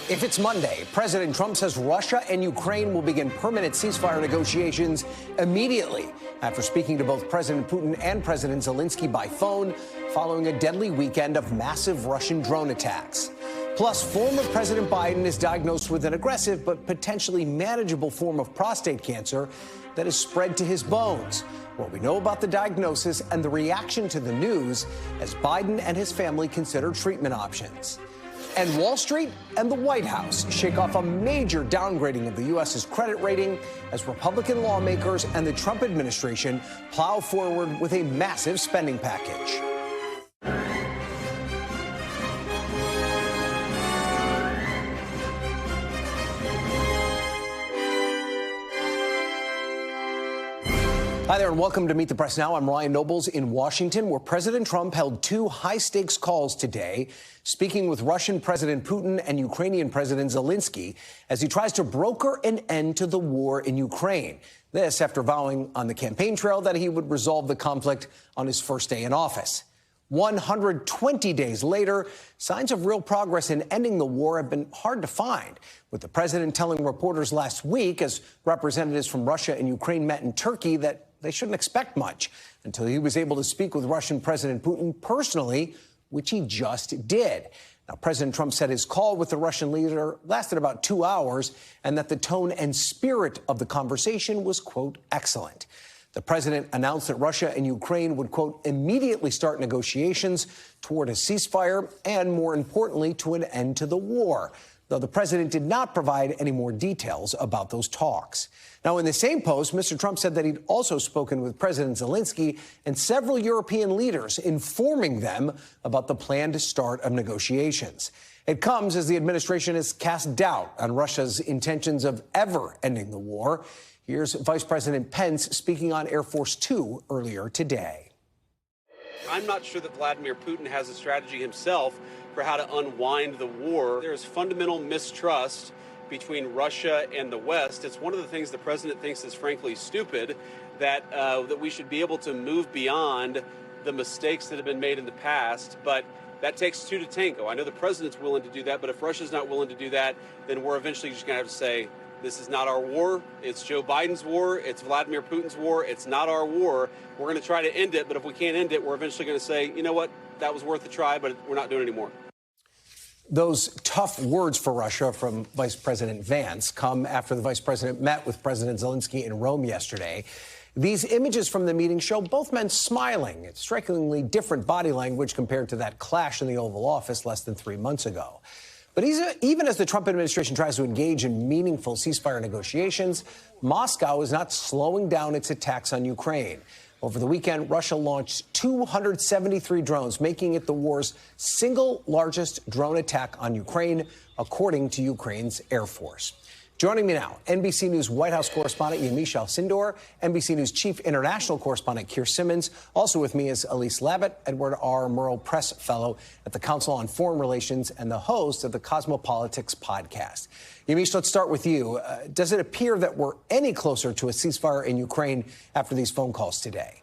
If it's Monday, President Trump says Russia and Ukraine will begin permanent ceasefire negotiations immediately after speaking to both President Putin and President Zelenskyy by phone following a deadly weekend of massive Russian drone attacks. Plus, former President Biden is diagnosed with an aggressive but potentially manageable form of prostate cancer that has spread to his bones. What we know about the diagnosis and the reaction to the news as Biden and his family consider treatment options. And Wall Street and the White House shake off a major downgrading of the U.S.'s credit rating as Republican lawmakers and the Trump administration plow forward with a massive spending package. Hi there and welcome to Meet the Press Now. I'm Ryan Nobles in Washington, where President Trump held two high-stakes calls today, speaking with Russian President Putin and Ukrainian President Zelenskyy as he tries to broker an end to the war in Ukraine. This after vowing on the campaign trail that he would resolve the conflict on his first day in office. 120 days later, signs of real progress in ending the war have been hard to find, with the president telling reporters last week as representatives from Russia and Ukraine met in Turkey that they shouldn't expect much until he was able to speak with Russian President Putin personally, which he just did. Now, President Trump said his call with the Russian leader lasted about 2 hours and that the tone and spirit of the conversation was, quote, excellent. The president announced that Russia and Ukraine would, quote, immediately start negotiations toward a ceasefire and, more importantly, to an end to the war, though the president did not provide any more details about those talks. Now, in the same post, Mr. Trump said that he'd also spoken with President Zelenskyy and several European leaders, informing them about the planned start of negotiations. It comes as the administration has cast doubt on Russia's intentions of ever ending the war. Here's Vice President Pence speaking on Air Force Two earlier today. I'm not sure that Vladimir Putin has a strategy himself for how to unwind the war. There is fundamental mistrust between Russia and the West. It's one of the things the president thinks is frankly stupid, that we should be able to move beyond the mistakes that have been made in the past. But that takes two to tango. I know the president's willing to do that, but if Russia's not willing to do that, then we're eventually just going to have to say, this is not our war. It's Joe Biden's war. It's Vladimir Putin's war. It's not our war. We're going to try to end it, but if we can't end it, we're eventually going to say, you know what, that was worth a try, but we're not doing it anymore. Those tough words for Russia from Vice President Vance come after the vice president met with President Zelenskyy in Rome yesterday. These images from the meeting show both men smiling. It's strikingly different body language compared to that clash in the Oval Office less than 3 months ago. But even as the Trump administration tries to engage in meaningful ceasefire negotiations, Moscow is not slowing down its attacks on Ukraine. Over the weekend, Russia launched 273 drones, making it the war's single largest drone attack on Ukraine, according to Ukraine's Air Force. Joining me now, NBC News White House correspondent Yamiche Alcindor, NBC News Chief International Correspondent Keir Simmons. Also with me is Elise Labott, Edward R. Murrow Press Fellow at the Council on Foreign Relations and the host of the Cosmopolitics podcast. Yamiche, let's start with you. Does it appear that we're any closer to a ceasefire in Ukraine after these phone calls today?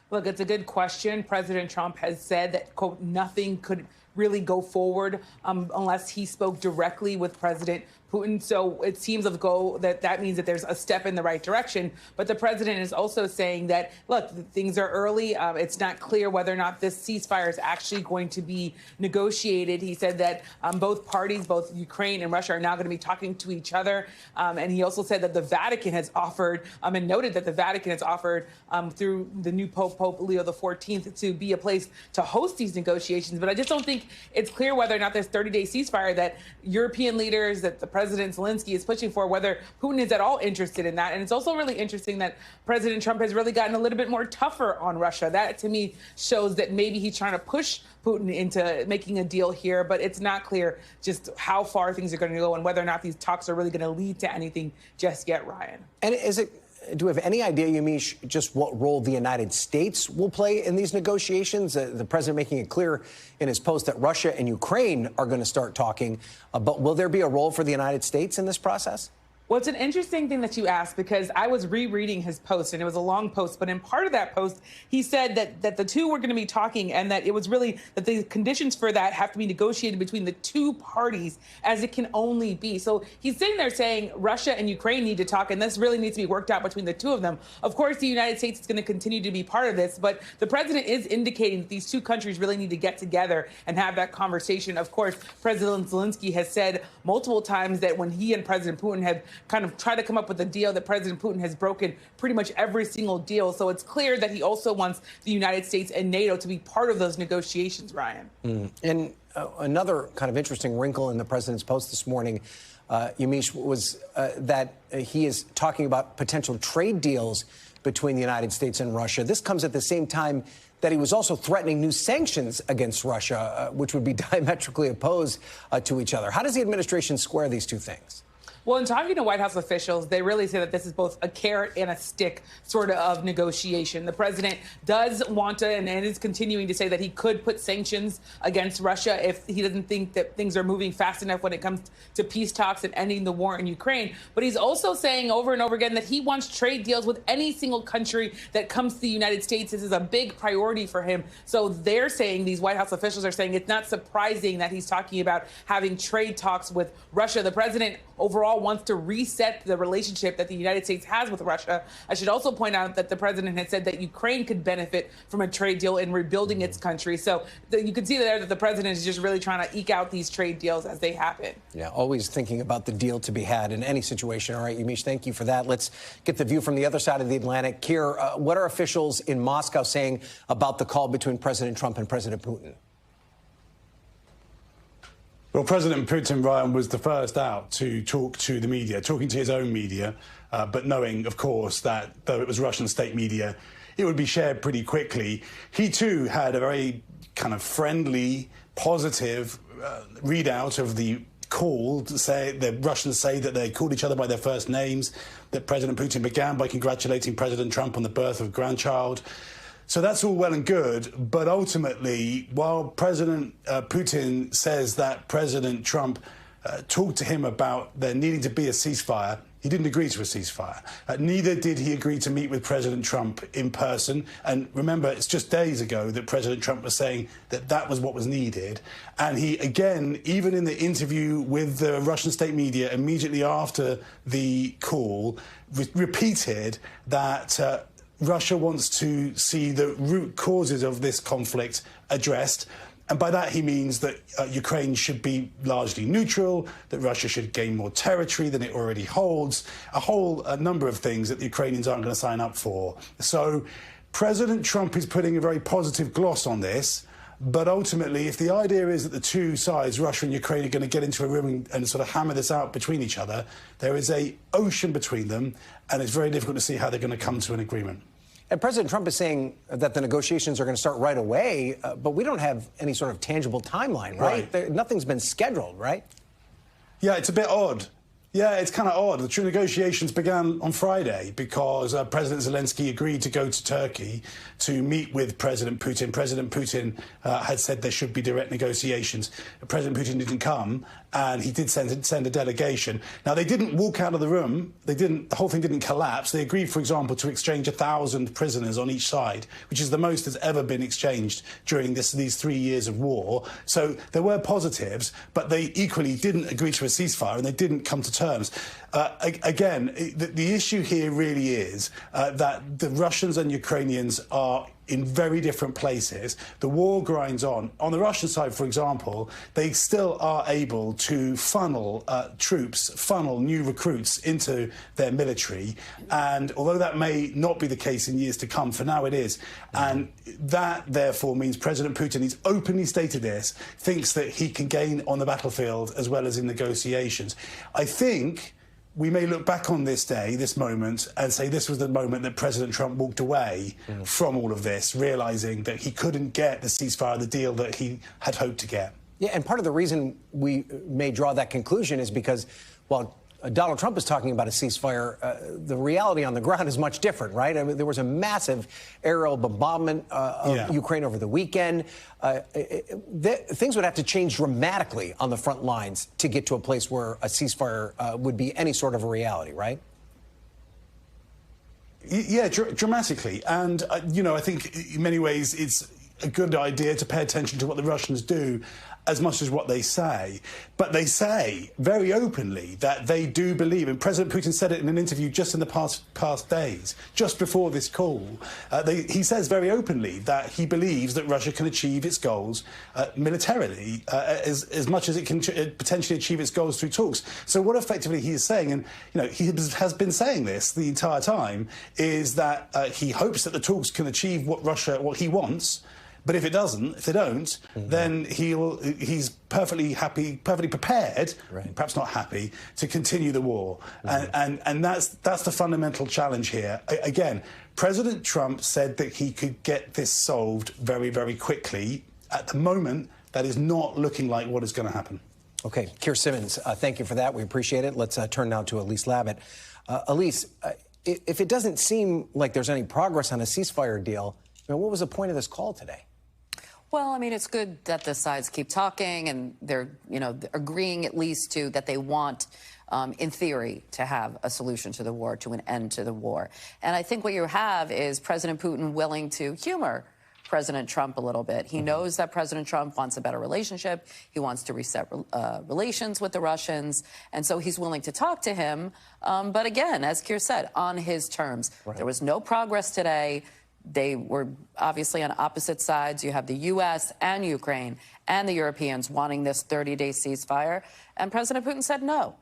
Look, it's a good question. President Trump has said that, quote, nothing could really go forward unless he spoke directly with President Putin. So it seems that means that there's a step in the right direction. But the president is also saying that, look, things are early. It's not clear whether or not this ceasefire is actually going to be negotiated. He said that both parties, both Ukraine and Russia, are now going to be talking to each other. And he also said that the Vatican has offered and noted that the Vatican has offered through the new Pope Leo XIV to be a place to host these negotiations. But I just don't think it's clear whether or not this 30-day ceasefire that European leaders, that the President Zelenskyy is pushing for, whether Putin is at all interested in that. And it's also really interesting that President Trump has really gotten a little bit more tougher on Russia. That, to me, shows that maybe he's trying to push Putin into making a deal here, but it's not clear just how far things are going to go and whether or not these talks are really going to lead to anything just yet, Ryan. And do we have any idea, Yamiche, just what role the United States will play in these negotiations? The president making it clear in his post that Russia and Ukraine are going to start talking. But will there be a role for the United States in this process? Well, it's an interesting thing that you asked, because I was rereading his post, and it was a long post. But in part of that post, he said that the two were going to be talking, and that it was really that the conditions for that have to be negotiated between the two parties, as it can only be. So he's sitting there saying Russia and Ukraine need to talk, and this really needs to be worked out between the two of them. Of course, the United States is going to continue to be part of this, but the president is indicating that these two countries really need to get together and have that conversation. Of course, President Zelenskyy has said multiple times that when he and President Putin have kind of tried to come up with a deal, that President Putin has broken pretty much every single deal. So it's clear that he also wants the United States and NATO to be part of those negotiations, Ryan. And another kind of interesting wrinkle in the president's post this morning, Yamiche, was that he is talking about potential trade deals between the United States and Russia. This comes at the same time that he was also threatening new sanctions against Russia, which would be diametrically opposed to each other. How does the administration square these two things? Well, in talking to White House officials, they really say that this is both a carrot and a stick sort of negotiation. The president does want to, and is continuing to say that he could put sanctions against Russia if he doesn't think that things are moving fast enough when it comes to peace talks and ending the war in Ukraine. But he's also saying over and over again that he wants trade deals with any single country that comes to the United States. This is a big priority for him. So they're saying, these White House officials are saying, it's not surprising that he's talking about having trade talks with Russia. The president overall wants to reset the relationship that the United States has with Russia. I should also point out that the president had said that Ukraine could benefit from a trade deal in rebuilding its country. So you can see there that the president is just really trying to eke out these trade deals as they happen. Yeah, always thinking about the deal to be had in any situation. All right, Yamiche, thank you for that. Let's get the view from the other side of the Atlantic. Keir, what are officials in Moscow saying about the call between President Trump and President Putin? Well, President Putin, Ryan, was the first out to talk to the media, talking to his own media, but knowing, of course, that though it was Russian state media, it would be shared pretty quickly. He, too, had a very kind of friendly, positive readout of the call. To say the Russians say that they called each other by their first names, that President Putin began by congratulating President Trump on the birth of a grandchild. So that's all well and good, but ultimately, while President Putin says that President Trump talked to him about there needing to be a ceasefire, he didn't agree to a ceasefire. Neither did he agree to meet with President Trump in person. And remember, it's just days ago that President Trump was saying that that was what was needed. And he, again, even in the interview with the Russian state media immediately after the call, repeated that Russia wants to see the root causes of this conflict addressed. And by that, he means that Ukraine should be largely neutral, that Russia should gain more territory than it already holds, a whole number of things that the Ukrainians aren't going to sign up for. So President Trump is putting a very positive gloss on this. But ultimately, if the idea is that the two sides, Russia and Ukraine, are going to get into a room and sort of hammer this out between each other, there is an ocean between them, and it's very difficult to see how they're going to come to an agreement. And President Trump is saying that the negotiations are going to start right away, but we don't have any sort of tangible timeline, right? Nothing's been scheduled, right? Yeah, it's a bit odd. Yeah, it's kind of odd. The true negotiations began on Friday because President Zelenskyy agreed to go to Turkey to meet with President Putin. President Putin had said there should be direct negotiations. President Putin didn't come, and he did send a delegation. Now, they didn't walk out of the room. The whole thing didn't collapse. They agreed, for example, to exchange 1,000 prisoners on each side, which is the most that's ever been exchanged during these 3 years of war. So there were positives, but they equally didn't agree to a ceasefire, and they didn't come to terms. Again, the issue here really is that the Russians and Ukrainians are in very different places. The war grinds on. On the Russian side, for example, they still are able to funnel troops, funnel new recruits into their military. And although that may not be the case in years to come, for now it is. And that, therefore, means President Putin, he's openly stated this, thinks that he can gain on the battlefield as well as in negotiations. I think we may look back on this day, this moment, and say this was the moment that President Trump walked away from all of this, realising that he couldn't get the ceasefire, the deal that he had hoped to get. Yeah, and part of the reason we may draw that conclusion is because, while Donald Trump is talking about a ceasefire, the reality on the ground is much different, right? I mean, there was a massive aerial bombardment of Ukraine over the weekend. Things would have to change dramatically on the front lines to get to a place where a ceasefire would be any sort of a reality, right? Yeah, dramatically. And, I think in many ways it's a good idea to pay attention to what the Russians do as much as what they say. But they say very openly that they do believe, and President Putin said it in an interview just in the past days, just before this call, he says very openly that he believes that Russia can achieve its goals militarily as much as it can potentially achieve its goals through talks. So what effectively he is saying, and he has been saying this the entire time, is that he hopes that the talks can achieve what he wants. But if they don't, then he's perfectly happy, perfectly prepared, perhaps not happy, to continue the war. And that's the fundamental challenge here. Again, President Trump said that he could get this solved very, very quickly. At the moment, that is not looking like what is going to happen. Okay, Keir Simmons, thank you for that. We appreciate it. Let's turn now to Elise Labott. Elise, if it doesn't seem like there's any progress on a ceasefire deal, what was the point of this call today? Well, I mean, it's good that the sides keep talking and they're, agreeing at least to that they want, in theory, to have a solution to the war, to an end to the war. And I think what you have is President Putin willing to humor President Trump a little bit. He knows that President Trump wants a better relationship. He wants to reset relations with the Russians. And so he's willing to talk to him. But again, as Keir said, on his terms. There was no progress today. They were obviously on opposite sides. You have the U.S. and Ukraine and the Europeans wanting this 30-day ceasefire. And President Putin said no.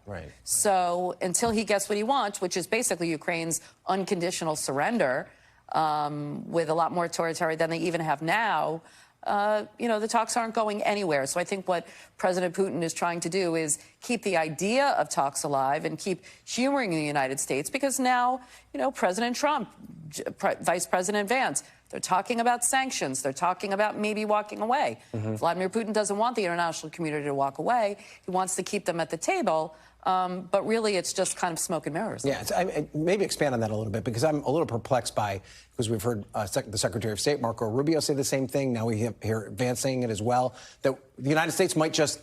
So until he gets what he wants, which is basically Ukraine's unconditional surrender with a lot more territory than they even have now, the talks aren't going anywhere. So I think what President Putin is trying to do is keep the idea of talks alive and keep humoring the United States, because now, President Trump, Vice President Vance, they're talking about sanctions. They're talking about maybe walking away. Vladimir Putin doesn't want the international community to walk away. He wants to keep them at the table. But really, it's just kind of smoke and mirrors. Yeah, maybe expand on that a little bit, because I'm a little perplexed because we've heard the Secretary of State, Marco Rubio, say the same thing. Now we hear Vance saying it as well, that the United States might just,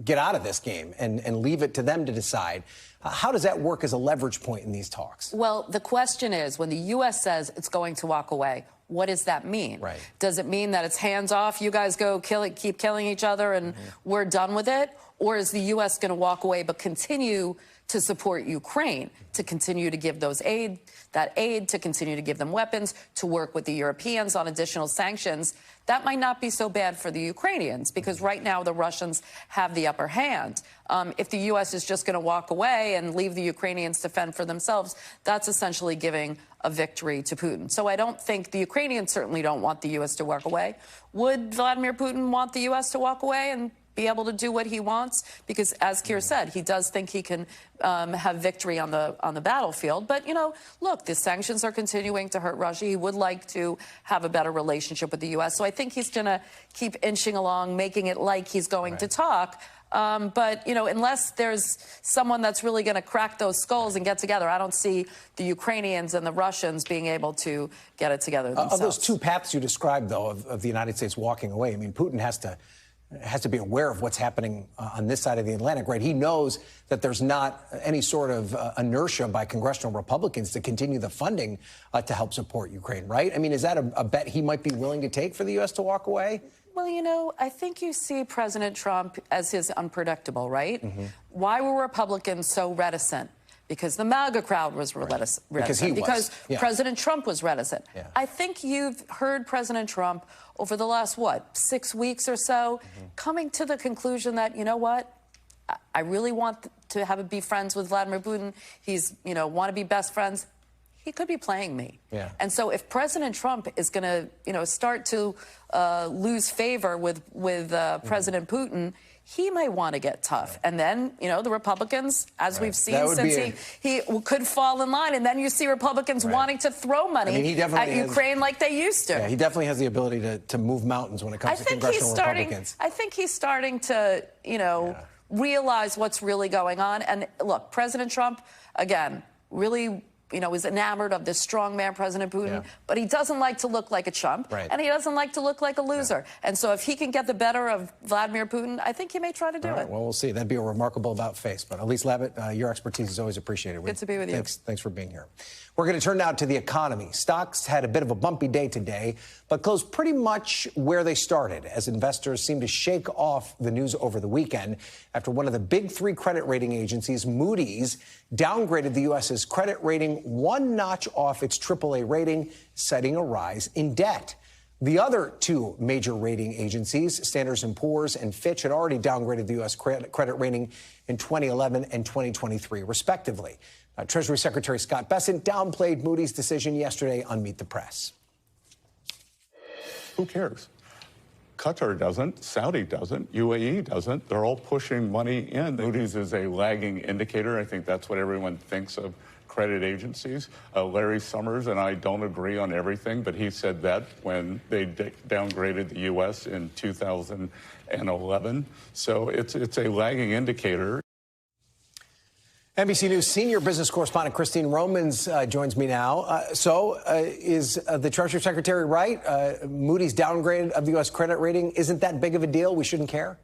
get out of this game and leave it to them to decide. How does that work as a leverage point in these talks? Well, the question is, when the U.S. says it's going to walk away, what does that mean? Does it mean that it's hands off, you guys go keep killing each other and we're done with it? Or is the U.S. going to walk away but continue to support Ukraine, to continue to give that aid, to continue to give them weapons, to work with the Europeans on additional sanctions? That might not be so bad for the Ukrainians, because right now the Russians have the upper hand. If the U.S. is just going to walk away and leave the Ukrainians to fend for themselves, that's essentially giving a victory to Putin. So I don't think the Ukrainians certainly don't want the U.S. to walk away. Would Vladimir Putin want the U.S. to walk away and be able to do what he wants? Because, as Keir said, he does think he can have victory on the battlefield. But, look, the sanctions are continuing to hurt Russia. He would like to have a better relationship with the U.S. So I think he's going to keep inching along, making it like he's going to talk. But, unless there's someone that's really going to crack those skulls and get together, I don't see the Ukrainians and the Russians being able to get it together themselves. Of those two paths you described, though, of the United States walking away, I mean, Putin has to be aware of what's happening on this side of the Atlantic, right? He knows that there's not any sort of inertia by congressional Republicans to continue the funding to help support Ukraine, right? I mean, is that a bet he might be willing to take for the U.S. to walk away? Well, I think you see President Trump as his unpredictable, right? Why were Republicans so reticent? Because the MAGA crowd was reticent. Because President Trump was reticent. I think you've heard President Trump over the last, 6 weeks or so, coming to the conclusion that, I really want to be friends with Vladimir Putin. He's, want to be best friends. He could be playing me. And so if President Trump is going to, start to lose favor with President Putin, he might want to get tough. And then, the Republicans, as we've seen since he could fall in line. And then you see Republicans wanting to throw money at Ukraine like they used to. Yeah, he definitely has the ability to move mountains when it comes to congressional Republicans. I think he's starting to, realize what's really going on. And look, President Trump, again, really, is enamored of this strongman, President Putin, but he doesn't like to look like a chump, and he doesn't like to look like a loser. And so if he can get the better of Vladimir Putin, I think he may try to do it. Well, we'll see. That'd be a remarkable about-face. But Elise Labott, your expertise is always appreciated. Good to be with you. Thanks for being here. We're going to turn now to the economy. Stocks had a bit of a bumpy day today, but closed pretty much where they started as investors seem to shake off the news over the weekend after one of the big three credit rating agencies, Moody's, downgraded the U.S.'s credit rating one notch off its AAA rating, citing a rise in debt. The other two major rating agencies, Standard & Poor's and Fitch, had already downgraded the U.S. credit rating in 2011 and 2023, respectively. Treasury Secretary Scott Bessent downplayed Moody's decision yesterday on Meet the Press. Who cares? Qatar doesn't, Saudi doesn't, UAE doesn't. They're all pushing money in. Moody's is a lagging indicator. I think that's what everyone thinks of credit agencies. Larry Summers and I don't agree on everything, but he said that when they downgraded the U.S. in 2011. So it's a lagging indicator. NBC News senior business correspondent Christine Romans joins me now. Is the Treasury Secretary right? Moody's downgrade of the U.S. credit rating isn't that big of a deal? We shouldn't care?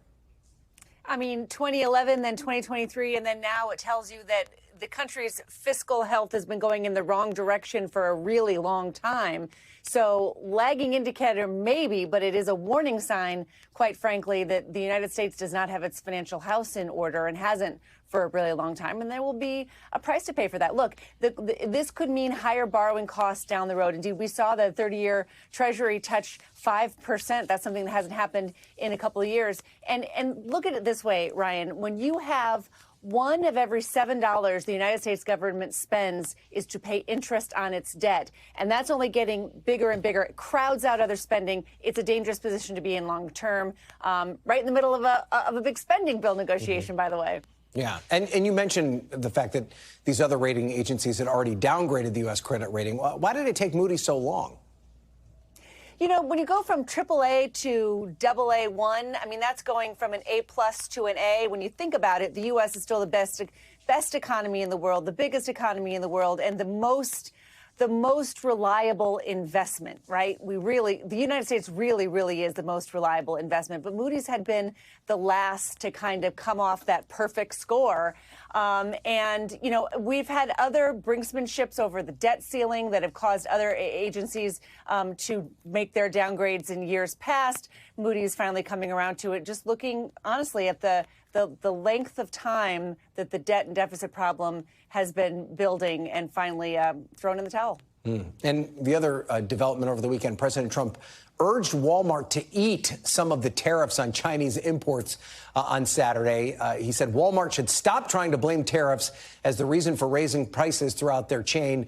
I mean, 2011, then 2023, and then now it tells you that the country's fiscal health has been going in the wrong direction for a really long time. So lagging indicator maybe, but it is a warning sign, quite frankly, that the United States does not have its financial house in order and hasn't for a really long time. And there will be a price to pay for that. Look, this could mean higher borrowing costs down the road. Indeed, we saw the 30-year Treasury touch 5%. That's something that hasn't happened in a couple of years. And look at it this way, Ryan, when you have one of every $7 the United States government spends is to pay interest on its debt. And that's only getting bigger and bigger. It crowds out other spending. It's a dangerous position to be in long term, right in the middle of a big spending bill negotiation, by the way. Yeah. And you mentioned the fact that these other rating agencies had already downgraded the U.S. credit rating. Why did it take Moody's so long? You know, when you go from AAA to AA1, I mean, that's going from an A+ to an A. When you think about it, the U.S. is still the best economy in the world, the biggest economy in the world, and the most reliable investment, right? The United States really is the most reliable investment. But Moody's had been the last to kind of come off that perfect score. And, we've had other brinksmanships over the debt ceiling that have caused other agencies to make their downgrades in years past. Moody's finally coming around to it, just looking honestly at the length of time that the debt and deficit problem has been building and finally thrown in the towel. And the other development over the weekend, President Trump urged Walmart to eat some of the tariffs on Chinese imports on Saturday. He said Walmart should stop trying to blame tariffs as the reason for raising prices throughout their chain.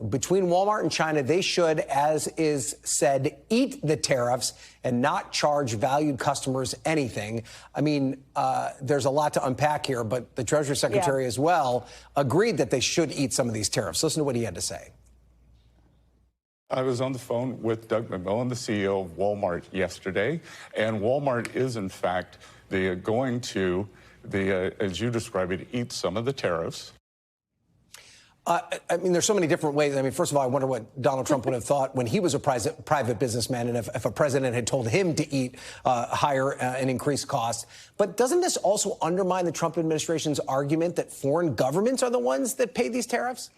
Between Walmart and China, they should, as is said, eat the tariffs and not charge valued customers anything. I mean, there's a lot to unpack here, but the Treasury Secretary as well agreed that they should eat some of these tariffs. Listen to what he had to say. I was on the phone with Doug McMillon, the CEO of Walmart, yesterday, and Walmart is, in fact, going to, as you described it, eat some of the tariffs. I mean, there's so many different ways. I mean, first of all, I wonder what Donald Trump would have thought when he was a private businessman and if a president had told him to eat higher and increased costs. But doesn't this also undermine the Trump administration's argument that foreign governments are the ones that pay these tariffs?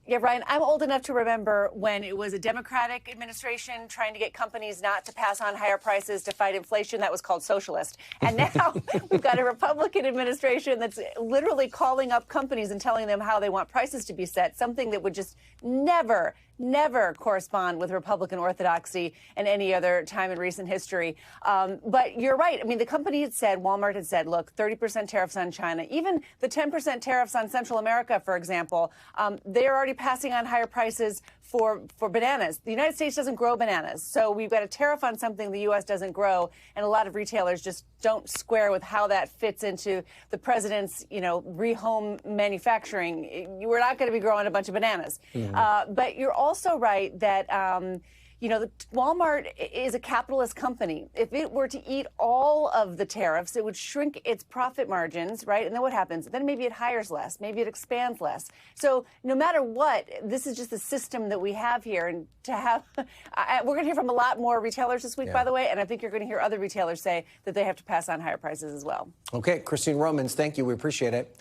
Yeah, Ryan, I'm old enough to remember when it was a Democratic administration trying to get companies not to pass on higher prices to fight inflation. That was called socialist. And now we've got a Republican administration that's literally calling up companies and telling them how they want prices to be set, something that would just never correspond with Republican orthodoxy and any other time in recent history. But you're right. I mean, the company had said, Walmart had said, look, 30% tariffs on China, even the 10% tariffs on Central America, for example, they're already passing on higher prices for bananas. The United States doesn't grow bananas. So we've got a tariff on something the U.S. doesn't grow. And a lot of retailers just don't square with how that fits into the president's, rehome manufacturing. We're not going to be growing a bunch of bananas. But you're also right that, Walmart is a capitalist company. If it were to eat all of the tariffs, it would shrink its profit margins, right? And then what happens? Then maybe it hires less. Maybe it expands less. So no matter what, this is just the system that we have here. And to have, we're going to hear from a lot more retailers this week, by the way, and I think you're going to hear other retailers say that they have to pass on higher prices as well. Okay, Christine Romans, thank you. We appreciate it.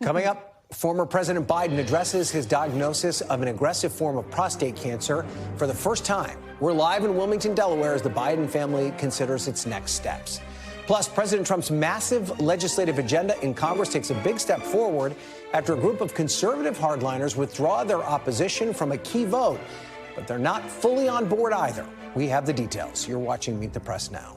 Coming up, former President Biden addresses his diagnosis of an aggressive form of prostate cancer for the first time. We're live in Wilmington, Delaware, as the Biden family considers its next steps. Plus, President Trump's massive legislative agenda in Congress takes a big step forward after a group of conservative hardliners withdraw their opposition from a key vote. But they're not fully on board either. We have the details. You're watching Meet the Press now.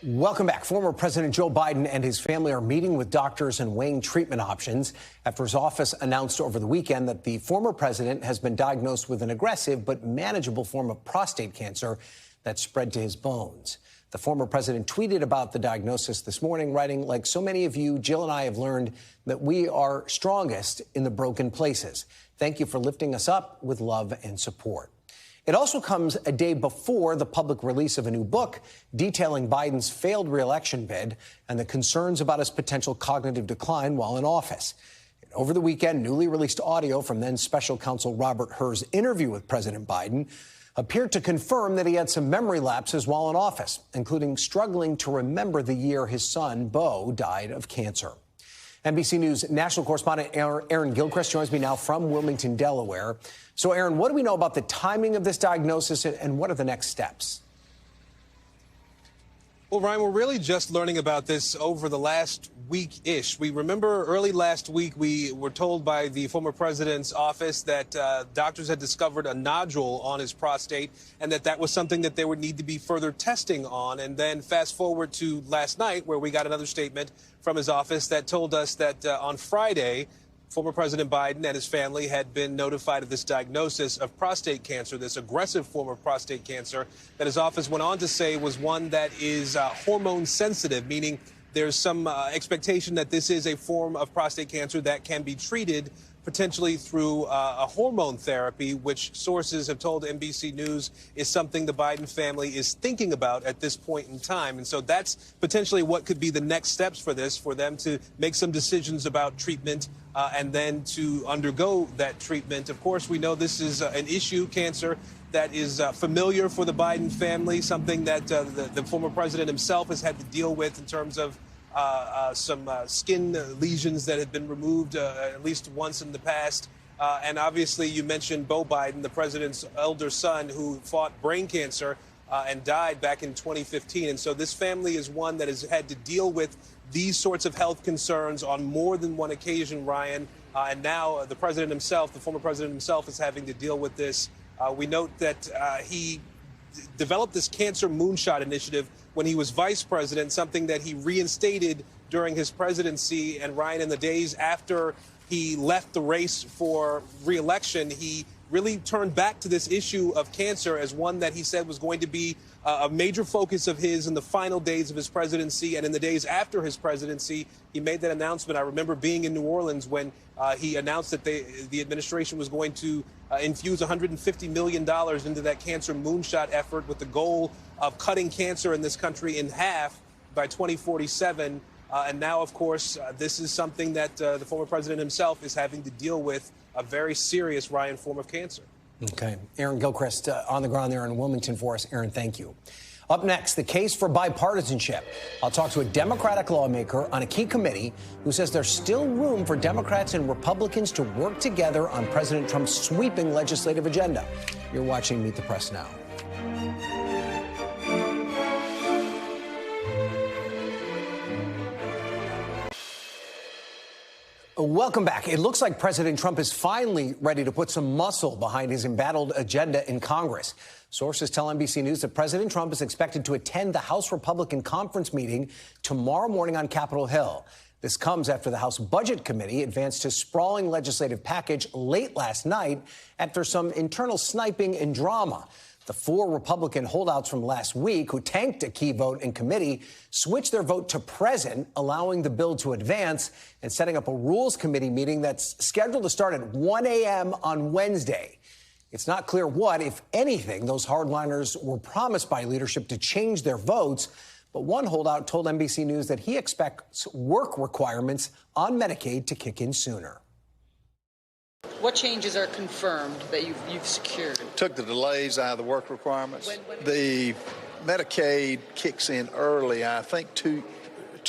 Welcome back. Former President Joe Biden and his family are meeting with doctors and weighing treatment options after his office announced over the weekend that the former president has been diagnosed with an aggressive but manageable form of prostate cancer that spread to his bones. The former president tweeted about the diagnosis this morning, writing, "Like so many of you, Jill and I have learned that we are strongest in the broken places. Thank you for lifting us up with love and support." It also comes a day before the public release of a new book detailing Biden's failed re-election bid and the concerns about his potential cognitive decline while in office. Over the weekend, newly released audio from then special counsel Robert Hur's interview with President Biden appeared to confirm that he had some memory lapses while in office, including struggling to remember the year his son, Beau, died of cancer. NBC News national correspondent Aaron Gilchrist joins me now from Wilmington, Delaware. So, Aaron, what do we know about the timing of this diagnosis and what are the next steps? Well, Ryan, we're really just learning about this over the last week-ish. We remember early last week we were told by the former president's office that doctors had discovered a nodule on his prostate and that was something that there would need to be further testing on. And then fast forward to last night where we got another statement from his office that told us that on Friday, former President Biden and his family had been notified of this diagnosis of prostate cancer, this aggressive form of prostate cancer that his office went on to say was one that is hormone sensitive, meaning there's some expectation that this is a form of prostate cancer that can be treated potentially through a hormone therapy, which sources have told NBC News is something the Biden family is thinking about at this point in time. And so that's potentially what could be the next steps for this, for them to make some decisions about treatment and then to undergo that treatment. Of course, we know this is an issue, cancer, that is familiar for the Biden family, something that the former president himself has had to deal with in terms of some skin lesions that had been removed at least once in the past. And obviously, you mentioned Beau Biden, the president's elder son, who fought brain cancer and died back in 2015. And so this family is one that has had to deal with these sorts of health concerns on more than one occasion, Ryan. And now the president himself, the former president himself, is having to deal with this. We note that he developed this cancer moonshot initiative when he was vice president, something that he reinstated during his presidency. And Ryan, in the days after he left the race for re-election, he really turned back to this issue of cancer as one that he said was going to be a major focus of his in the final days of his presidency. And in the days after his presidency, he made that announcement. I remember being in New Orleans when he announced that the administration was going to infuse $150 million into that cancer moonshot effort with the goal of cutting cancer in this country in half by 2047. And now, of course, this is something that the former president himself is having to deal with, a very serious, Ryan, form of cancer. Okay. Aaron Gilchrist on the ground there in Wilmington for us. Aaron, thank you. Up next, the case for bipartisanship. I'll talk to a Democratic lawmaker on a key committee who says there's still room for Democrats and Republicans to work together on President Trump's sweeping legislative agenda. You're watching Meet the Press now. Welcome back. It looks like President Trump is finally ready to put some muscle behind his embattled agenda in Congress. Sources tell NBC News that President Trump is expected to attend the House Republican conference meeting tomorrow morning on Capitol Hill. This comes after the House Budget Committee advanced his sprawling legislative package late last night after some internal sniping and drama. The 4 Republican holdouts from last week who tanked a key vote in committee switched their vote to present, allowing the bill to advance and setting up a Rules Committee meeting that's scheduled to start at 1 a.m. on Wednesday. It's not clear what, if anything, those hardliners were promised by leadership to change their votes. But one holdout told NBC News that he expects work requirements on Medicaid to kick in sooner. What changes are confirmed that you've secured? Took the delays out of the work requirements. The Medicaid kicks in early, I think two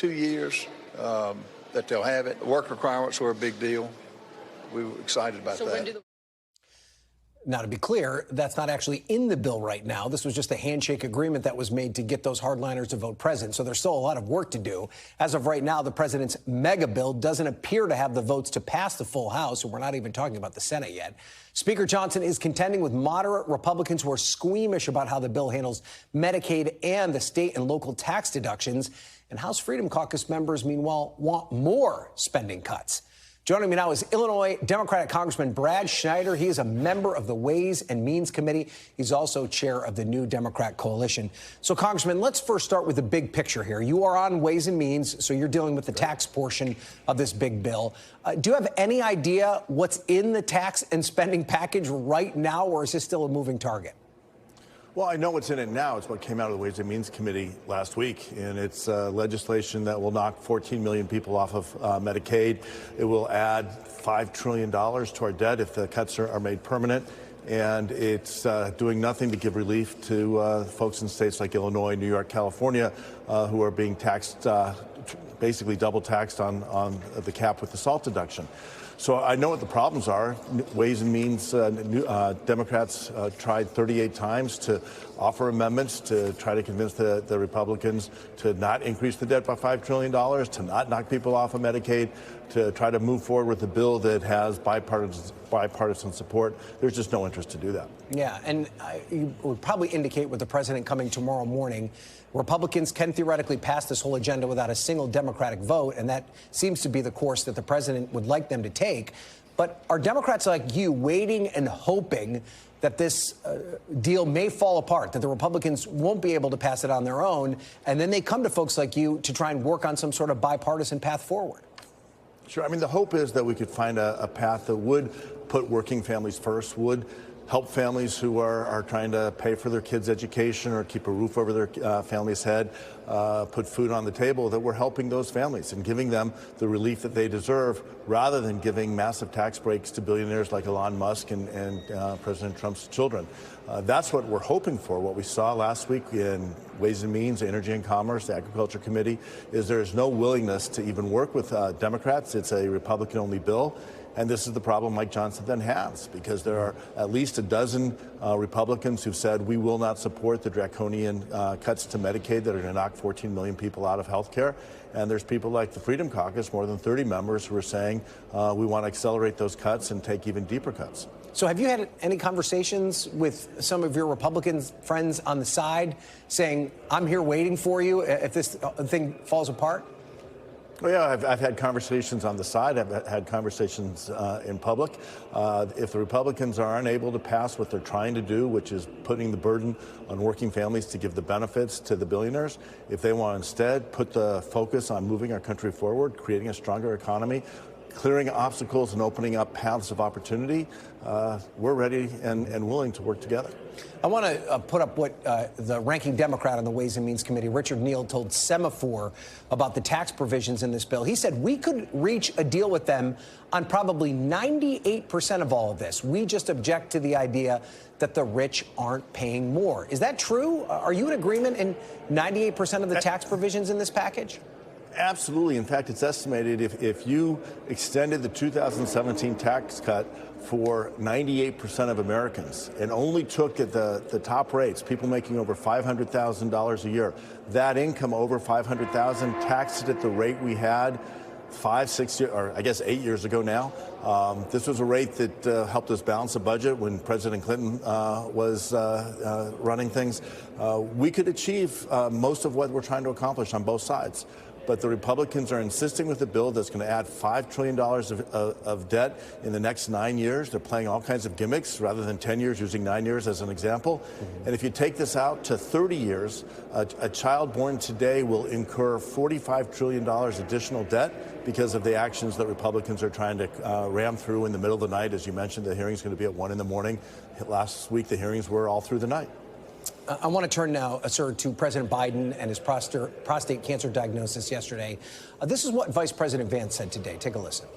years that they'll have it. The work requirements were a big deal. We were excited about that. Now, to be clear, that's not actually in the bill right now. This was just a handshake agreement that was made to get those hardliners to vote present. So there's still a lot of work to do. As of right now, the president's mega bill doesn't appear to have the votes to pass the full House, and we're not even talking about the Senate yet. Speaker Johnson is contending with moderate Republicans who are squeamish about how the bill handles Medicaid and the state and local tax deductions. And House Freedom Caucus members, meanwhile, want more spending cuts. Joining me now is Illinois Democratic Congressman Brad Schneider. He is a member of the Ways and Means Committee. He's also chair of the New Democrat Coalition. So, Congressman, let's first start with the big picture here. You are on Ways and Means, so you're dealing with the tax portion of this big bill. Do you have any idea what's in the tax and spending package right now, or is this still a moving target? Well, I know what's in it now. It's what came out of the Ways and Means Committee last week, and it's legislation that will knock 14 million people off of Medicaid. It will add $5 trillion to our debt if the cuts are made permanent, and it's doing nothing to give relief to folks in states like Illinois, New York, California, who are being taxed, basically double taxed on the cap with the SALT deduction. So I know what the problems are. Ways and Means Democrats tried 38 times to offer amendments to try to convince the Republicans to not increase the debt by $5 trillion, to not knock people off of Medicaid, to try to move forward with a bill that has bipartisan support. There's just no interest to do that. Yeah, and you would probably indicate with the president coming tomorrow morning, Republicans can theoretically pass this whole agenda without a single Democratic vote, and that seems to be the course that the president would like them to take. But are Democrats like you waiting and hoping that this deal may fall apart, that the Republicans won't be able to pass it on their own, and then they come to folks like you to try and work on some sort of bipartisan path forward? Sure. I mean, the hope is that we could find a path that would put working families first, would help families who are trying to pay for their kids' education or keep a roof over their family's head, put food on the table, that we're helping those families and giving them the relief that they deserve, rather than giving massive tax breaks to billionaires like Elon Musk and President Trump's children. That's what we're hoping for. What we saw last week in Ways and Means, Energy and Commerce, the Agriculture Committee, is there is no willingness to even work with Democrats. It's a Republican-only bill. And this is the problem Mike Johnson then has, because there are at least a dozen Republicans who've said we will not support the draconian cuts to Medicaid that are going to knock 14 million people out of health care. And there's people like the Freedom Caucus, more than 30 members, who are saying we want to accelerate those cuts and take even deeper cuts. So have you had any conversations with some of your Republican friends on the side saying, I'm here waiting for you if this thing falls apart? Well, yeah, I've had conversations on the side. I've had conversations in public. If the Republicans are unable to pass what they're trying to do, which is putting the burden on working families to give the benefits to the billionaires, if they want to instead put the focus on moving our country forward, creating a stronger economy, clearing obstacles and opening up paths of opportunity, we're ready and willing to work together. I want to put up what the ranking Democrat on the Ways and Means Committee, Richard Neal, told Semaphore about the tax provisions in this bill. He said we could reach a deal with them on probably 98% of all of this. We just object to the idea that the rich aren't paying more. Is that true? Are you in agreement in 98% of the tax provisions in this package? Absolutely. In fact, it's estimated if you extended the 2017 tax cut for 98% of Americans and only took at the top rates, people making over $500,000 a year, that income over $500,000, taxed it at the rate we had 5, 6 years, or I guess 8 years ago now. This was a rate that helped us balance the budget when President Clinton was running things. We could achieve most of what we're trying to accomplish on both sides. but the Republicans are insisting with a bill that's going to add $5 trillion of debt in the next 9 years. They're playing all kinds of gimmicks rather than 10 years, using 9 years as an example. And if you take this out to 30 years, a child born today will incur $45 trillion additional debt because of the actions that Republicans are trying to ram through in the middle of the night. As you mentioned, the hearing's going to be at 1 in the morning. Last week, the hearings were all through the night. I want to turn now, sir, to President Biden and his prostate cancer diagnosis yesterday. This is what Vice President Vance said today. Take a listen.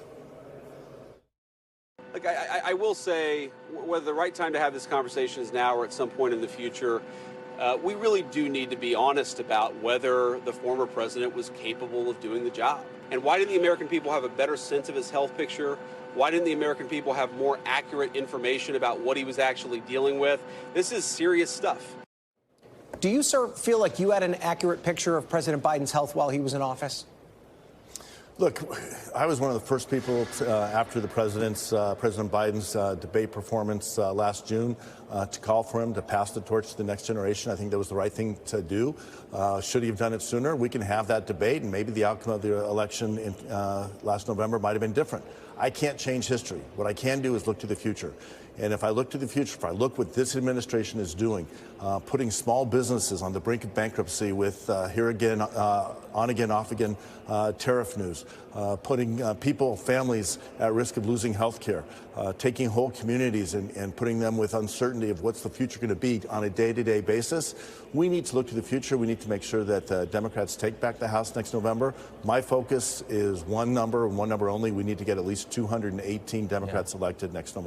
Look, I will say, whether the right time to have this conversation is now or at some point in the future, we really do need to be honest about whether the former president was capable of doing the job. And why didn't the American people have a better sense of his health picture? Why didn't the American people have more accurate information about what he was actually dealing with? This is serious stuff. Do you, sir, feel like you had an accurate picture of President Biden's health while he was in office? Look, I was one of the first people after the President Biden's debate performance last June to call for him to pass the torch to the next generation. I think that was the right thing to do. Should he have done it sooner? We can have that debate, and maybe the outcome of the election in, last November might have been different. I can't change history. What I can do is look to the future. And if I look to the future, if I look what this administration is doing, putting small businesses on the brink of bankruptcy with here again, on again, off again tariff news, putting people, families at risk of losing health care, taking whole communities and putting them with uncertainty of what's the future going to be on a day-to-day basis. We need to look to the future. We need to make sure that the Democrats take back the House next November. My focus is one number and one number only. We need to get at least 218 Democrats elected next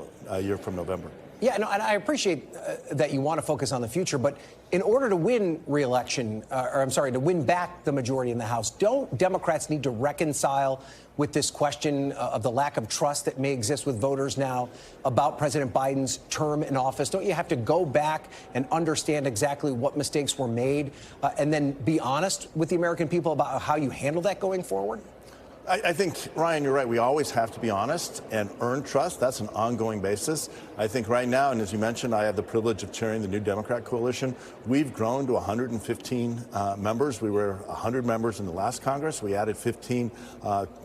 year from November. Yeah, no, and I appreciate that you want to focus on the future, but in order to win re-election, to win back the majority in the House, don't Democrats need to reconcile with this question of the lack of trust that may exist with voters now about President Biden's term in office? Don't you have to go back and understand exactly what mistakes were made and then be honest with the American people about how you handle that going forward? I think, Ryan, you're right. We always have to be honest and earn trust. That's an ongoing basis. I think right now, and as you mentioned, I have the privilege of chairing the new Democrat coalition. We've grown to 115 members. We were 100 members in the last Congress. We added 15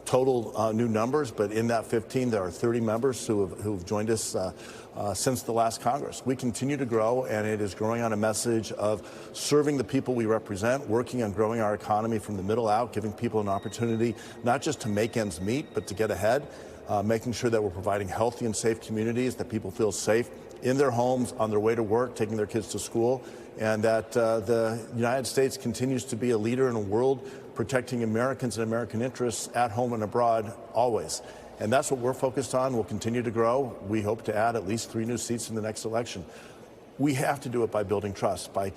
total new numbers, but in that 15, there are 30 members who've joined us since the last Congress. We continue to grow, and it is growing on a message of serving the people we represent, working on growing our economy from the middle out, giving people an opportunity not just to make ends meet, but to get ahead, making sure that we're providing healthy and safe communities, that people feel safe in their homes, on their way to work, taking their kids to school, and that the United States continues to be a leader in a world protecting Americans and American interests at home and abroad always. And that's what we're focused on. We'll continue to grow. We hope to add at least 3 new seats in the next election. We have to do it by building trust, by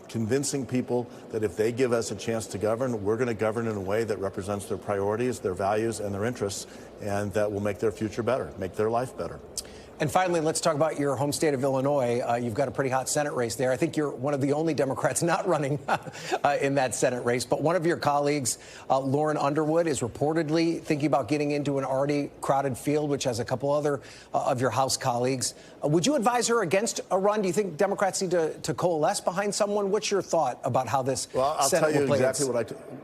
convincing people that if they give us a chance to govern, we're going to govern in a way that represents their priorities, their values, and their interests, and that will make their future better, make their life better. And finally, let's talk about your home state of Illinois. You've got a pretty hot Senate race there. I think you're one of the only Democrats not running in that Senate race. But one of your colleagues, Lauren Underwood, is reportedly thinking about getting into an already crowded field, which has a couple other of your House colleagues. Would you advise her against a run? Do you think Democrats need to coalesce behind someone? What's your thought about how this I'll Senate tell you will play exactly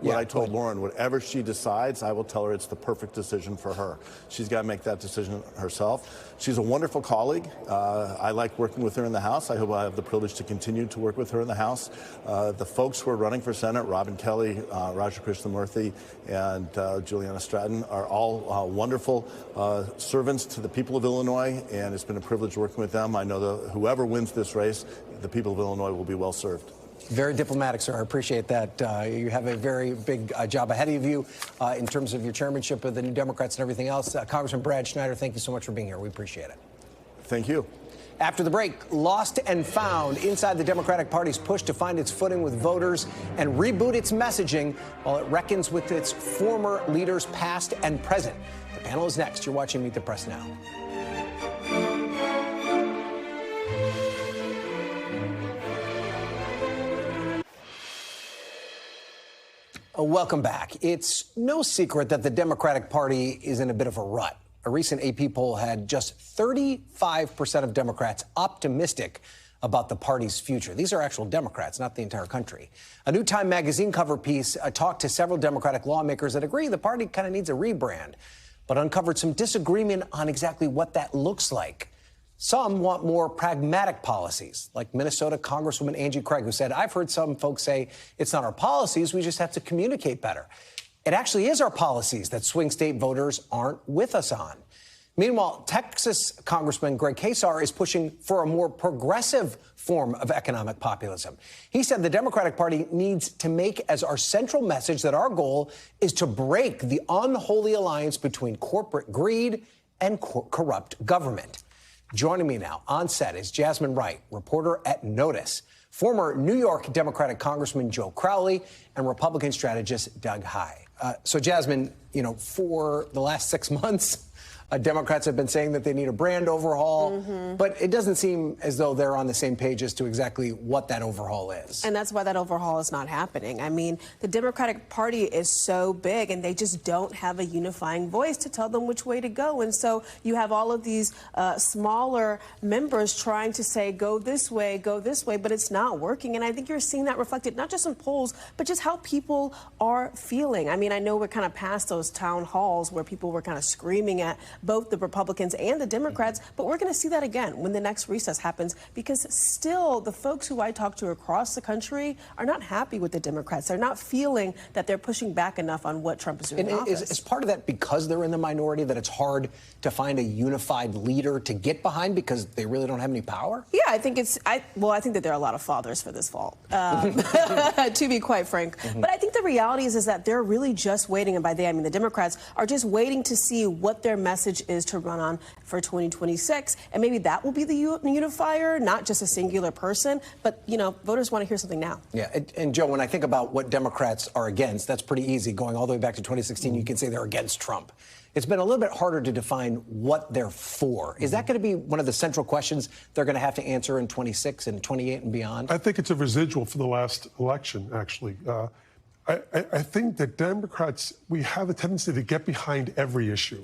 what I told Lauren. Whatever she decides, I will tell her it's the perfect decision for her. She's got to make that decision herself. She's a wonderful colleague. I like working with her in the House. I hope I have the privilege to continue to work with her in the House. The folks who are running for Senate, Robin Kelly, Raja Krishnamurthy, and Juliana Stratton, are all wonderful servants to the people of Illinois, and it's been a privilege working with them. I know that whoever wins this race, the people of Illinois will be well served. Very diplomatic, sir. I appreciate that. You have a very big job ahead of you in terms of your chairmanship of the New Democrats and everything else. Congressman Brad Schneider, thank you so much for being here. We appreciate it. Thank you. After the break, lost and found inside the Democratic Party's push to find its footing with voters and reboot its messaging while it reckons with its former leaders past and present. The panel is next. You're watching Meet the Press Now. Welcome back. It's no secret that the Democratic Party is in a bit of a rut. A recent AP poll had just 35% of Democrats optimistic about the party's future. These are actual Democrats, not the entire country. A new Time magazine cover piece talked to several Democratic lawmakers that agree the party kind of needs a rebrand, but uncovered some disagreement on exactly what that looks like. Some want more pragmatic policies, like Minnesota Congresswoman Angie Craig, who said, I've heard some folks say it's not our policies, we just have to communicate better. It actually is our policies that swing state voters aren't with us on. Meanwhile, Texas Congressman Greg Casar is pushing for a more progressive form of economic populism. He said the Democratic Party needs to make as our central message that our goal is to break the unholy alliance between corporate greed and corrupt government. Joining me now on set is Jasmine Wright, reporter at Notice, former New York Democratic Congressman Joe Crowley, and Republican strategist Doug Heye. So, Jasmine, you know, for the last 6 months, Democrats have been saying that they need a brand overhaul, but it doesn't seem as though they're on the same page as to exactly what that overhaul is. And that's why that overhaul is not happening. I mean, the Democratic Party is so big, and they just don't have a unifying voice to tell them which way to go. And so you have all of these smaller members trying to say, go this way, but it's not working. And I think you're seeing that reflected not just in polls, but just how people are feeling. I mean, I know we're kind of past those town halls where people were kind of screaming at both the Republicans and the Democrats, but we're going to see that again when the next recess happens, because still the folks who I talk to across the country are not happy with the Democrats. They're not feeling that they're pushing back enough on what Trump is doing in office. Is part of that because they're in the minority that it's hard to find a unified leader to get behind because they really don't have any power? Yeah, I think I think that there are a lot of fathers for this fault, to be quite frank. But I think the reality is that they're really just waiting, and by they I mean the Democrats are just waiting to see what their message is to run on for 2026, and maybe that will be the unifier, not just a singular person, but you know, voters want to hear something now. Yeah, and Joe, when I think about what Democrats are against, that's pretty easy. Going all the way back to 2016, you can say they're against Trump. It's been a little bit harder to define what they're for. Is that going to be one of the central questions they're going to have to answer in 26 and 28 and beyond? I think it's a residual for the last election, actually. I think that Democrats, we have a tendency to get behind every issue.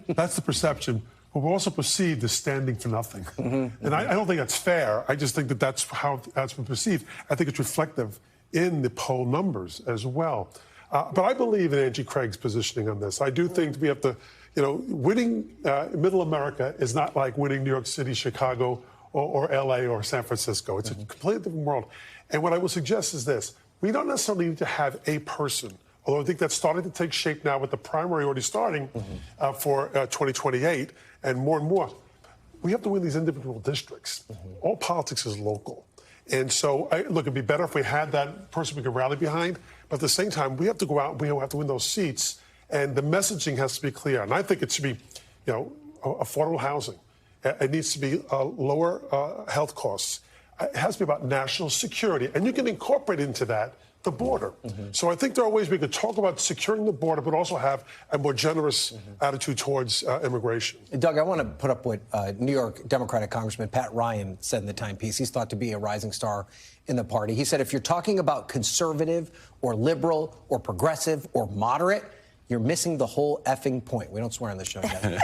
That's the perception. But we're also perceived as standing for nothing. And I don't think that's fair. I just think that that's how that's been perceived. I think it's reflective in the poll numbers as well. But I believe in Angie Craig's positioning on this. I do think we have to, you know, winning middle America is not like winning New York City, Chicago, or L.A. or San Francisco. It's a completely different world. And what I will suggest is this. We don't necessarily need to have a person, although I think that's starting to take shape now with the primary already starting for 2028 and more. We have to win these individual districts. All politics is local. And so, look, it'd be better if we had that person we could rally behind. But at the same time, we have to go out and we have to win those seats. And the messaging has to be clear. And I think it should be, you know, affordable housing. It needs to be lower health costs. It has to be about national security. And you can incorporate into that the border. So I think there are ways we could talk about securing the border, but also have a more generous attitude towards immigration. Doug, I want to put up what New York Democratic Congressman Pat Ryan said in the timepiece. He's thought to be a rising star in the party. He said, if you're talking about conservative or liberal or progressive or moderate, you're missing the whole effing point. We don't swear on this show, guys.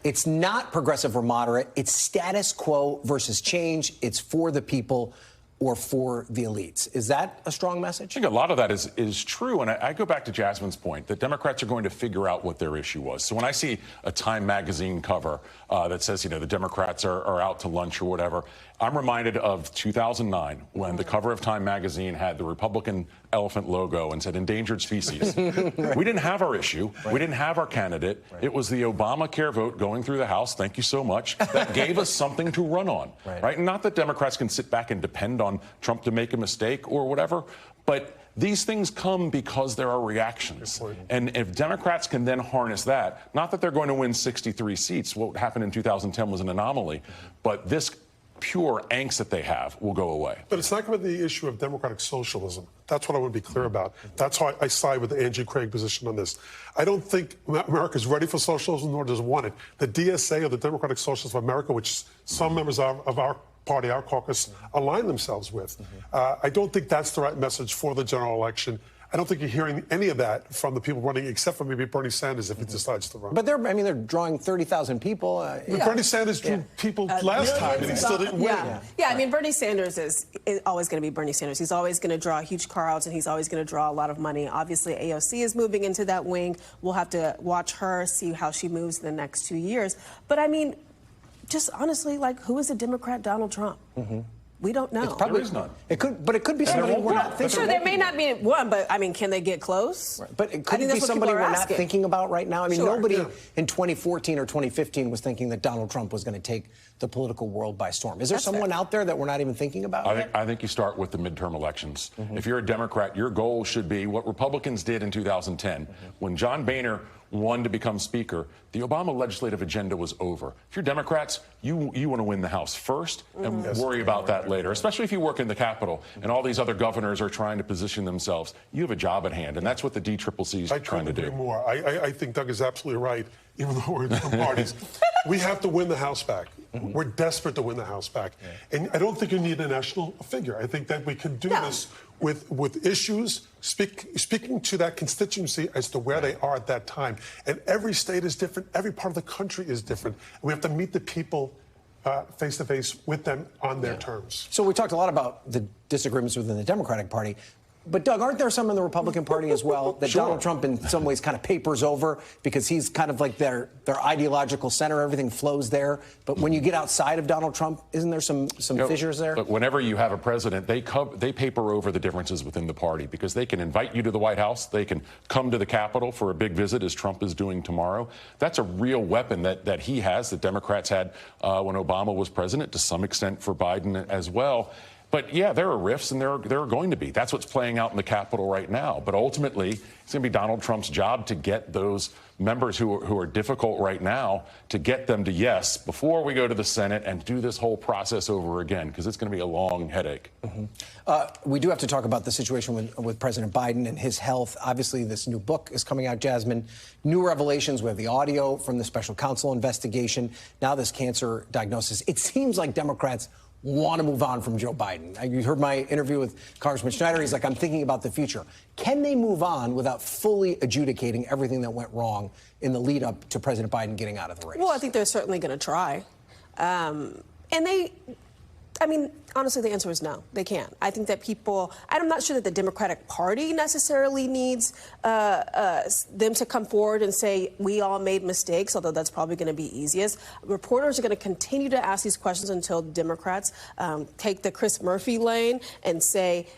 It's not progressive or moderate. It's status quo versus change. It's for the people or for the elites. Is that a strong message? I think a lot of that is true. And I go back to Jasmine's point that Democrats are going to figure out what their issue was. So when I see a Time magazine cover that says, you know, the Democrats are out to lunch or whatever, I'm reminded of 2009 when the cover of Time magazine had the Republican elephant logo and said endangered species. Right. We didn't have our issue. Right. We didn't have our candidate. Right. It was the Obamacare vote going through the House. Thank you so much. That gave us something to run on. Right? And not that Democrats can sit back and depend on Trump to make a mistake or whatever, but these things come because there are reactions. And if Democrats can then harness that, not that they're going to win 63 seats, what happened in 2010 was an anomaly, but this pure angst that they have will go away. But it's not going to be the issue of democratic socialism. That's what I want to be clear about. That's why I side with the Angie Craig position on this. I don't think America's ready for socialism, nor does want it. The DSA, or the Democratic Socialists of America, which some members of our party, our caucus, align themselves with. I don't think that's the right message for the general election. I don't think you're hearing any of that from the people running, except for maybe Bernie Sanders if he decides to run. But they're drawing 30,000 people. Bernie Sanders drew people last time, and he still didn't win. Yeah, I mean, Bernie Sanders is always going to be Bernie Sanders. He's always going to draw huge crowds, and he's always going to draw a lot of money. Obviously, AOC is moving into that wing. We'll have to watch her, see how she moves in the next 2 years. But I mean, just honestly, like, who is the Democrat Donald Trump? We don't know. It's probably, there is none. It could be somebody we're not thinking. Sure, there may not be one, but I mean, can they get close? Right. But it could be somebody we're not thinking about right now. I mean, nobody in 2014 or 2015 was thinking that Donald Trump was going to take the political world by storm. Is there someone out there that we're not even thinking about? I think you start with the midterm elections. If you're a Democrat, your goal should be what Republicans did in 2010. When John Boehner won to become Speaker, the Obama legislative agenda was over. If you're Democrats, you want to win the House first and worry about that later, especially if you work in the Capitol and all these other governors are trying to position themselves. You have a job at hand, and that's what the DCCC is trying to do. More. I think Doug is absolutely right, even though we're in different parties. We have to win the House back. We're desperate to win the House back. And I don't think you need a national figure. I think that we can do this with issues, speaking to that constituency as to where they are at that time. And every state is different. Every part of the country is different. And we have to meet the people face to face with them on their terms. So we talked a lot about the disagreements within the Democratic Party. But, Doug, aren't there some in the Republican Party as well that Donald Trump in some ways kind of papers over because he's kind of like their ideological center? Everything flows there. But when you get outside of Donald Trump, isn't there some fissures there? But whenever you have a president, they paper over the differences within the party because they can invite you to the White House. They can come to the Capitol for a big visit, as Trump is doing tomorrow. That's a real weapon that he has, that Democrats had when Obama was president, to some extent for Biden as well. But, yeah, there are rifts, and there are going to be. That's what's playing out in the Capitol right now. But ultimately, it's going to be Donald Trump's job to get those members who are difficult right now, to get them to yes before we go to the Senate and do this whole process over again, because it's going to be a long headache. We do have to talk about the situation with President Biden and his health. Obviously, this new book is coming out, Jasmine. New revelations. We have the audio from the special counsel investigation. Now this cancer diagnosis. It seems like Democrats want to move on from Joe Biden. You heard my interview with Congressman Schneider. He's like, I'm thinking about the future. Can they move on without fully adjudicating everything that went wrong in the lead up to President Biden getting out of the race? Well, I think they're certainly going to try. I mean, honestly, the answer is no. They can't. I think that I'm not sure that the Democratic Party necessarily needs them to come forward and say, we all made mistakes, although that's probably going to be easiest. Reporters are going to continue to ask these questions until Democrats take the Chris Murphy lane and say,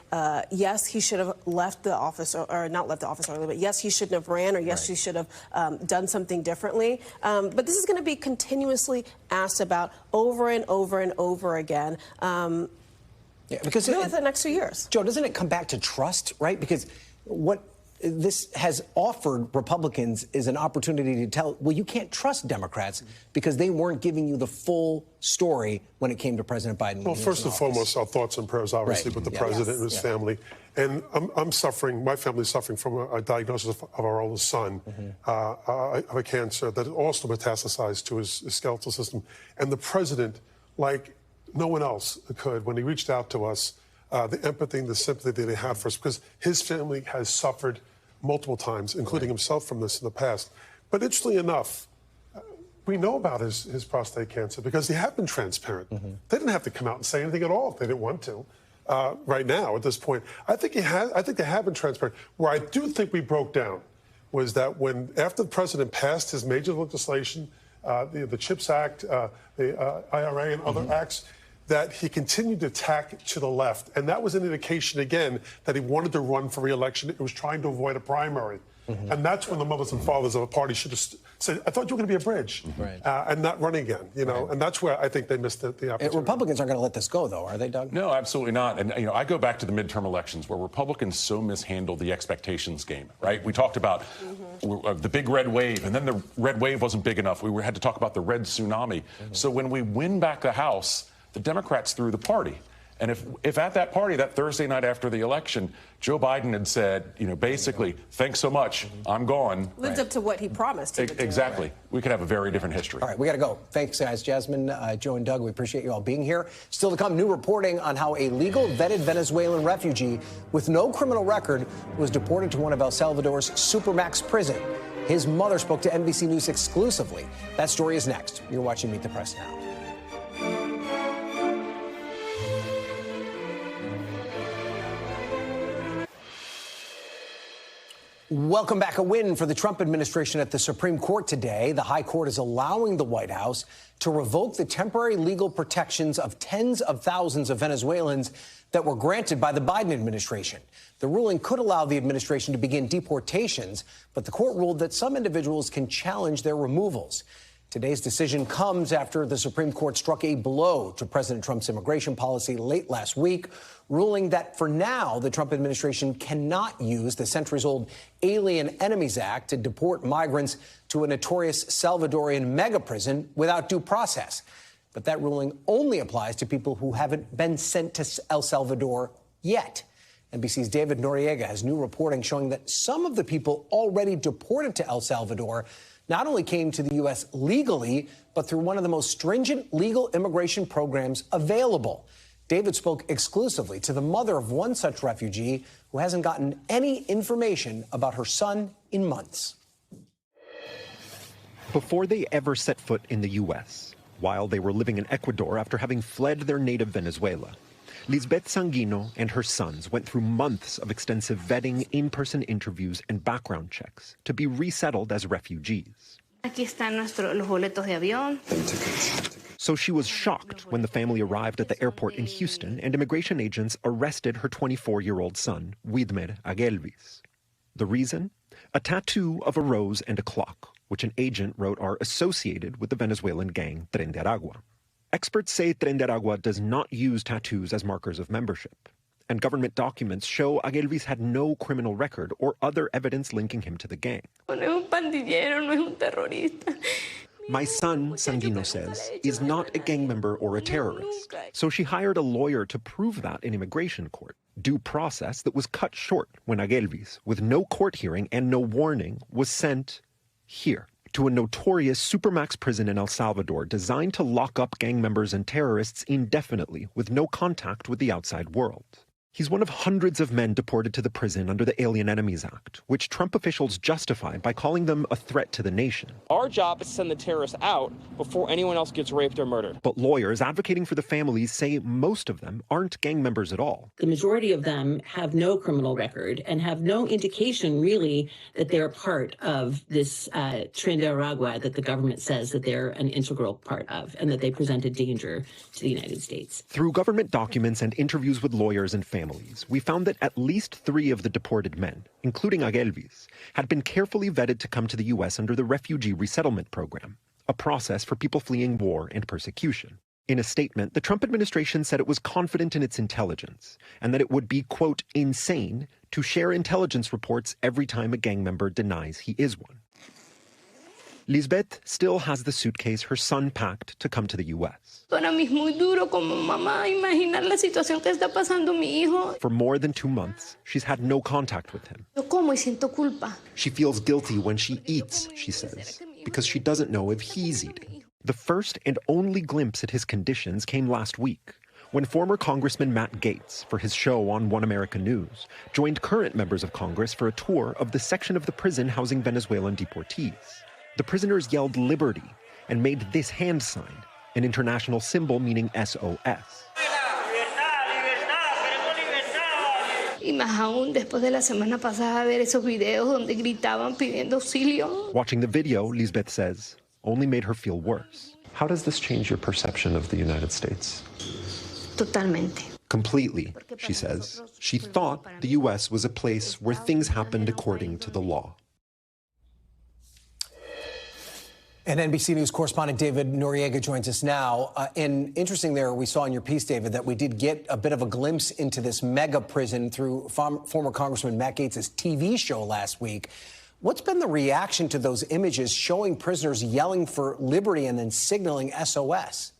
yes, he should have left the office, or not left the office early, but yes, he shouldn't have ran, or yes, he should have done something differently. But this is going to be continuously asked about over and over and over again. Because really for the next 2 years. Joe, doesn't it come back to trust, right? Because what this has offered Republicans is an opportunity to tell, well, you can't trust Democrats because they weren't giving you the full story when it came to President Biden. Well, first and foremost, our thoughts and prayers, obviously, with the president and his family. And I'm suffering, my family's suffering from a diagnosis of our oldest son of a cancer that also metastasized to his skeletal system. And the president, like no one else could, when he reached out to us, the empathy and the sympathy that he had for us, because his family has suffered multiple times, including himself, from this in the past. But interestingly enough, we know about his prostate cancer because they have been transparent. They didn't have to come out and say anything at all if they didn't want to. Right now, at this point, I think they have been transparent. Where I do think we broke down was that after the president passed his major legislation, the CHIPS Act, the IRA and other acts, that he continued to tack to the left. And that was an indication, again, that he wanted to run for re-election. It was trying to avoid a primary. And that's when the mothers and fathers of the party should have said, I thought you were going to be a bridge, and not run again, you know. And that's where I think they missed the opportunity. Republicans aren't going to let this go, though, are they, Doug? No, absolutely not. And, I go back to the midterm elections where Republicans so mishandled the expectations game, right? We talked about the big red wave, and then the red wave wasn't big enough. We had to talk about the red tsunami. So when we win back the House, the Democrats threw the party. And if at that party, that Thursday night after the election, Joe Biden had said, basically, thanks so much, I'm gone. Lived up to what he promised. Exactly. We could have a very different history. All right, we got to go. Thanks, guys. Jasmine, Joe, and Doug, we appreciate you all being here. Still to come, new reporting on how a legal vetted Venezuelan refugee with no criminal record was deported to one of El Salvador's supermax prison. His mother spoke to NBC News exclusively. That story is next. You're watching Meet the Press Now. Welcome back. A win for the Trump administration at the Supreme Court today. The High Court is allowing the White House to revoke the temporary legal protections of tens of thousands of Venezuelans that were granted by the Biden administration. The ruling could allow the administration to begin deportations, but the court ruled that some individuals can challenge their removals. Today's decision comes after the Supreme Court struck a blow to President Trump's immigration policy late last week, ruling that for now, the Trump administration cannot use the centuries-old Alien Enemies Act to deport migrants to a notorious Salvadorian mega prison without due process. But that ruling only applies to people who haven't been sent to El Salvador yet. NBC's David Noriega has new reporting showing that some of the people already deported to El Salvador not only came to the U.S. legally, but through one of the most stringent legal immigration programs available. David spoke exclusively to the mother of one such refugee who hasn't gotten any information about her son in months. Before they ever set foot in the U.S., while they were living in Ecuador after having fled their native Venezuela, Lisbeth Sanguino and her sons went through months of extensive vetting, in-person interviews, and background checks to be resettled as refugees. Aquí están los boletos de avión. So she was shocked when the family arrived at the airport in Houston and immigration agents arrested her 24-year-old son, Vladimir Agelvis. The reason? A tattoo of a rose and a clock, which an agent wrote are associated with the Venezuelan gang Tren de Aragua. Experts say Tren de Aragua does not use tattoos as markers of membership, and government documents show Agelvis had no criminal record or other evidence linking him to the gang. My son, Sanguino says, is not a gang member or a terrorist, so she hired a lawyer to prove that in immigration court, due process that was cut short when Agelvis, with no court hearing and no warning, was sent here to a notorious supermax prison in El Salvador designed to lock up gang members and terrorists indefinitely with no contact with the outside world. He's one of hundreds of men deported to the prison under the Alien Enemies Act, which Trump officials justified by calling them a threat to the nation. Our job is to send the terrorists out before anyone else gets raped or murdered. But lawyers advocating for the families say most of them aren't gang members at all. The majority of them have no criminal record and have no indication, really, that they're part of this Tren de Aragua that the government says that they're an integral part of and that they present a danger to the United States. Through government documents and interviews with lawyers and families, we found that at least 3 of the deported men, including Agelvis, had been carefully vetted to come to the U.S. under the Refugee Resettlement Program, a process for people fleeing war and persecution. In a statement, the Trump administration said it was confident in its intelligence and that it would be, quote, insane to share intelligence reports every time a gang member denies he is one. Lisbeth still has the suitcase her son packed to come to the U.S. Para mí es muy duro como mamá imaginar la situación que está pasando mi hijo. For more than 2 months, she's had no contact with him. Yo como y siento culpa. She feels guilty when she eats, she says, because she doesn't know if he's eating. The first and only glimpse at his conditions came last week, when former Congressman Matt Gaetz, for his show on One America News, joined current members of Congress for a tour of the section of the prison housing Venezuelan deportees. The prisoners yelled liberty and made this hand sign, an international symbol meaning SOS. Y más aún después de la semana pasada ver esos videos donde gritaban pidiendo auxilio. Watching the video, Lisbeth says, only made her feel worse. How does this change your perception of the United States? Totalmente. Completely, she says. She thought the U.S. was a place where things happened according to the law. And NBC News correspondent David Noriega joins us now. And interesting there, we saw in your piece, David, that we did get a bit of a glimpse into this mega prison through former Congressman Matt Gaetz' TV show last week. What's been the reaction to those images showing prisoners yelling for liberty and then signaling SOS?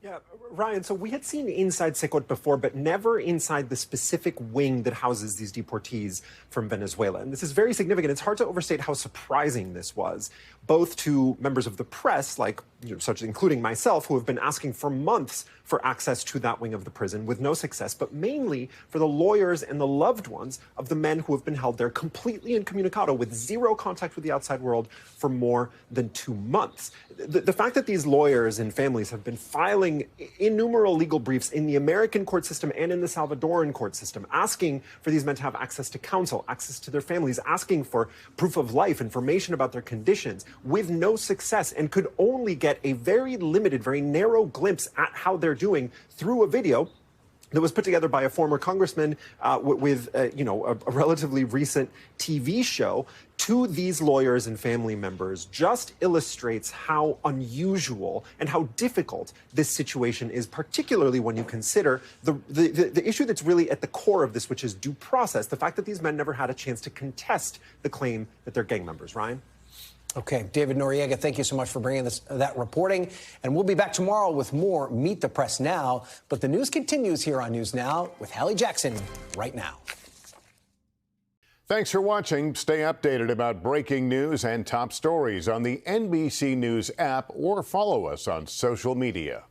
Yeah, Ryan, so we had seen inside Secot before, but never inside the specific wing that houses these deportees from Venezuela. And this is very significant. It's hard to overstate how surprising this was, both to members of the press, like such including myself, who have been asking for months for access to that wing of the prison with no success, but mainly for the lawyers and the loved ones of the men who have been held there completely incommunicado with zero contact with the outside world for more than 2 months. The fact that these lawyers and families have been filing innumerable legal briefs in the American court system and in the Salvadoran court system, asking for these men to have access to counsel, access to their families, asking for proof of life, information about their conditions, with no success, and could only get a very limited, very narrow glimpse at how they're doing through a video that was put together by a former congressman with a relatively recent TV show to these lawyers and family members, just illustrates how unusual and how difficult this situation is, particularly when you consider the issue that's really at the core of this, which is due process, the fact that these men never had a chance to contest the claim that they're gang members. Ryan? Okay, David Noriega, thank you so much for bringing that reporting. And we'll be back tomorrow with more Meet the Press Now. But the news continues here on News Now with Hallie Jackson right now. Thanks for watching. Stay updated about breaking news and top stories on the NBC News app or follow us on social media.